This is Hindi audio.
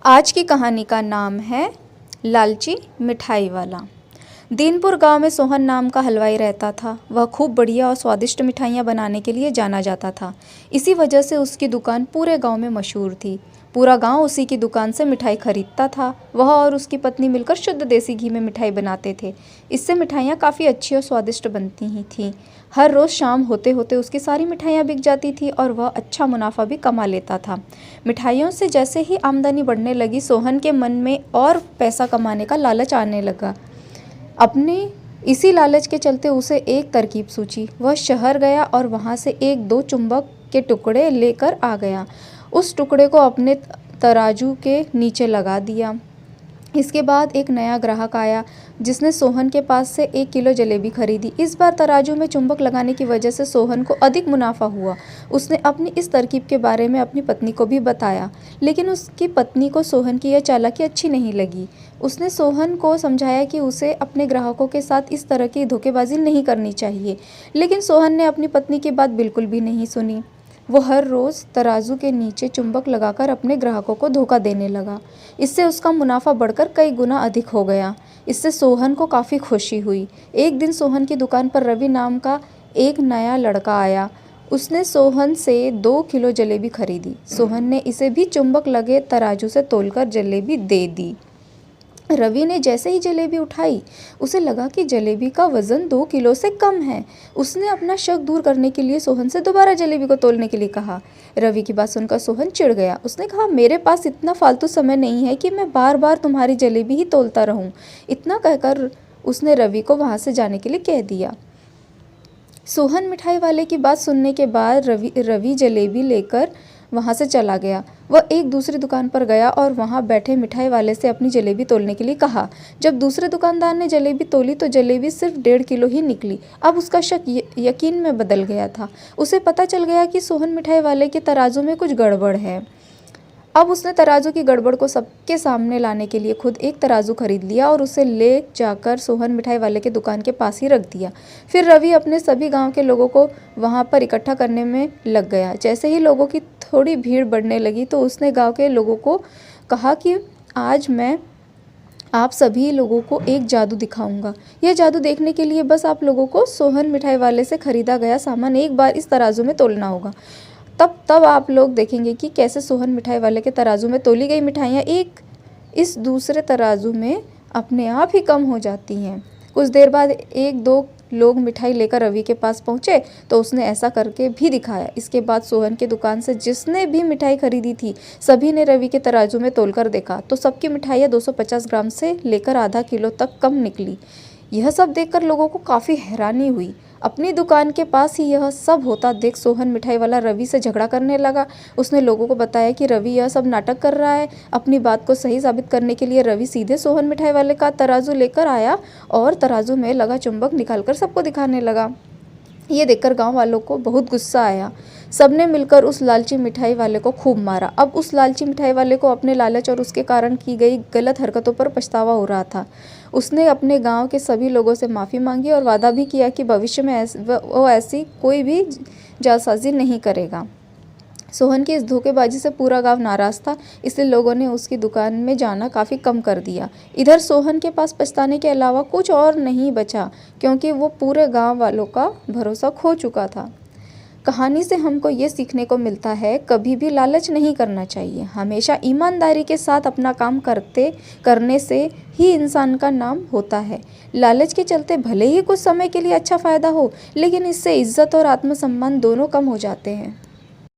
आज की कहानी का नाम है लालची मिठाई वाला। दीनपुर गांव में सोहन नाम का हलवाई रहता था। वह खूब बढ़िया और स्वादिष्ट मिठाइयाँ बनाने के लिए जाना जाता था। इसी वजह से उसकी दुकान पूरे गांव में मशहूर थी। पूरा गांव उसी की दुकान से मिठाई खरीदता था। वह और उसकी पत्नी मिलकर शुद्ध देसी घी में मिठाई बनाते थे। इससे मिठाइयाँ काफ़ी अच्छी और स्वादिष्ट बनती ही थीं। हर रोज़ शाम होते होते उसकी सारी मिठाइयाँ बिक जाती थी और वह अच्छा मुनाफा भी कमा लेता था। मिठाइयों से जैसे ही आमदनी बढ़ने लगी, सोहन के मन में और पैसा कमाने का लालच आने लगा। अपने इसी लालच के चलते उसे एक तरकीब सूझी। वह शहर गया और वहाँ से एक दो चुंबक के टुकड़े लेकर आ गया। उस टुकड़े को अपने तराजू के नीचे लगा दिया। इसके बाद एक नया ग्राहक आया जिसने सोहन के पास से 1 किलो जलेबी खरीदी। इस बार तराजू में चुंबक लगाने की वजह से सोहन को अधिक मुनाफा हुआ। उसने अपनी इस तरकीब के बारे में अपनी पत्नी को भी बताया, लेकिन उसकी पत्नी को सोहन की यह चालाकी अच्छी नहीं लगी। उसने सोहन को समझाया कि उसे अपने ग्राहकों के साथ इस तरह की धोखेबाजी नहीं करनी चाहिए, लेकिन सोहन ने अपनी पत्नी की बात बिल्कुल भी नहीं सुनी। वो हर रोज़ तराजू के नीचे चुंबक लगाकर अपने ग्राहकों को धोखा देने लगा। इससे उसका मुनाफा बढ़कर कई गुना अधिक हो गया। इससे सोहन को काफ़ी खुशी हुई। एक दिन सोहन की दुकान पर रवि नाम का एक नया लड़का आया। उसने सोहन से 2 किलो जलेबी खरीदी। सोहन ने इसे भी चुंबक लगे तराजू से तोलकर जलेबी दे दी। रवि ने जैसे ही जलेबी उठाई, उसे लगा कि जलेबी का वज़न 2 किलो से कम है। उसने अपना शक दूर करने के लिए सोहन से दोबारा जलेबी को तोलने के लिए कहा। रवि की बात सुनकर सोहन चिढ़ गया। उसने कहा, मेरे पास इतना फालतू समय नहीं है कि मैं बार बार तुम्हारी जलेबी ही तोलता रहूं। इतना कहकर उसने रवि को वहाँ से जाने के लिए कह दिया। सोहन मिठाई वाले की बात सुनने के बाद रवि जलेबी लेकर वहाँ से चला गया। वह एक दूसरी दुकान पर गया और वहाँ बैठे मिठाई वाले से अपनी जलेबी तोलने के लिए कहा। जब दूसरे दुकानदार ने जलेबी तोली तो जलेबी सिर्फ 1.5 किलो ही निकली। अब उसका शक यकीन में बदल गया था। उसे पता चल गया कि सोहन मिठाई वाले के तराजू में कुछ गड़बड़ है। अब उसने तराजू की गड़बड़ को सबके सामने लाने के लिए खुद एक तराजू खरीद लिया और उसे ले जाकर सोहन मिठाई वाले के दुकान के पास ही रख दिया। फिर रवि अपने सभी गांव के लोगों को वहां पर इकट्ठा करने में लग गया। जैसे ही लोगों की थोड़ी भीड़ बढ़ने लगी तो उसने गांव के लोगों को कहा कि आज मैं आप सभी लोगों को एक जादू दिखाऊंगा। यह जादू देखने के लिए बस आप लोगों को सोहन मिठाई वाले से खरीदा गया सामान एक बार इस तराजू में तोलना होगा। तब आप लोग देखेंगे कि कैसे सोहन मिठाई वाले के तराजू में तोली गई मिठाइयाँ एक इस दूसरे तराजू में अपने आप ही कम हो जाती हैं। कुछ देर बाद 1-2 लोग मिठाई लेकर रवि के पास पहुँचे तो उसने ऐसा करके भी दिखाया। इसके बाद सोहन की दुकान से जिसने भी मिठाई खरीदी थी, सभी ने रवि के तराजू में तोलकर देखा तो सबकी मिठाइयाँ 250 ग्राम से लेकर आधा किलो तक कम निकली। यह सब देखकर लोगों को काफ़ी हैरानी हुई। अपनी दुकान के पास ही यह सब होता देख सोहन मिठाई वाला रवि से झगड़ा करने लगा। उसने लोगों को बताया कि रवि यह सब नाटक कर रहा है। अपनी बात को सही साबित करने के लिए रवि सीधे सोहन मिठाई वाले का तराजू लेकर आया और तराजू में लगा चुंबक निकालकर सबको दिखाने लगा। ये देखकर गांव वालों को बहुत गुस्सा आया। सबने मिलकर उस लालची मिठाई वाले को खूब मारा। अब उस लालची मिठाई वाले को अपने लालच और उसके कारण की गई गलत हरकतों पर पछतावा हो रहा था। उसने अपने गांव के सभी लोगों से माफ़ी मांगी और वादा भी किया कि भविष्य में वो ऐसी कोई भी जालसाजी नहीं करेगा। सोहन की इस धोखेबाजी से पूरा गांव नाराज़ था, इसलिए लोगों ने उसकी दुकान में जाना काफ़ी कम कर दिया। इधर सोहन के पास पछताने के अलावा कुछ और नहीं बचा, क्योंकि वो पूरे गांव वालों का भरोसा खो चुका था। कहानी से हमको ये सीखने को मिलता है, कभी भी लालच नहीं करना चाहिए। हमेशा ईमानदारी के साथ अपना काम करने से ही इंसान का नाम होता है। लालच के चलते भले ही कुछ समय के लिए अच्छा फ़ायदा हो, लेकिन इससे इज्जत और आत्मसम्मान दोनों कम हो जाते हैं।